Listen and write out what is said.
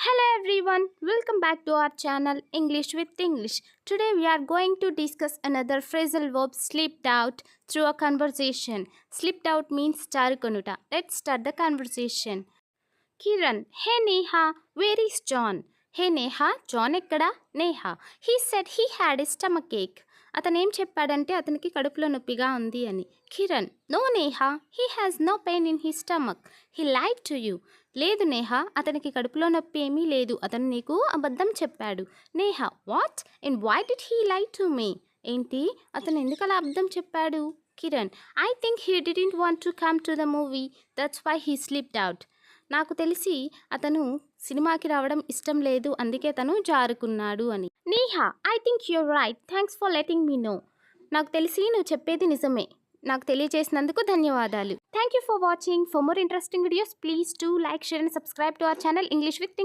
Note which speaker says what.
Speaker 1: Hello everyone, welcome back to our channel English with English. Today we are going to discuss another phrasal verb slipped out through a conversation. Slipped out means jarukonuta. Let's start the conversation. Kiran, hey Neha, where is John? Hey Neha, John ekkada? Neha, he said he had a stomach ache. అతను ఏం చెప్పాడంటే అతనికి కడుపులో నొప్పిగా ఉంది అని. Kiran, no Neha, he has no pain in he stomach, he lied to you. లేదు నేహా, అతనికి కడుపులో నొప్పి ఏమీ లేదు, అతను నీకు అబద్ధం చెప్పాడు. Neha, what and why did he lie to me? ఏంటి, అతను ఎందుకు అలా అబద్ధం చెప్పాడు? Kiran, I think he didn't want to come to the movie, that's why he slipped out. నాకు తెలిసి అతను సినిమాకి రావడం ఇష్టం లేదు, అందుకే తను జారుకున్నాడు అని. Neha, I think you're right, thanks for letting me know. నాకు తెలిసి నువ్వు చెప్పేది నిజమే, నాకు తెలియజేసినందుకు ధన్యవాదాలు. Thank you for watching. For more interesting videos please do like, share and subscribe to our channel English with English.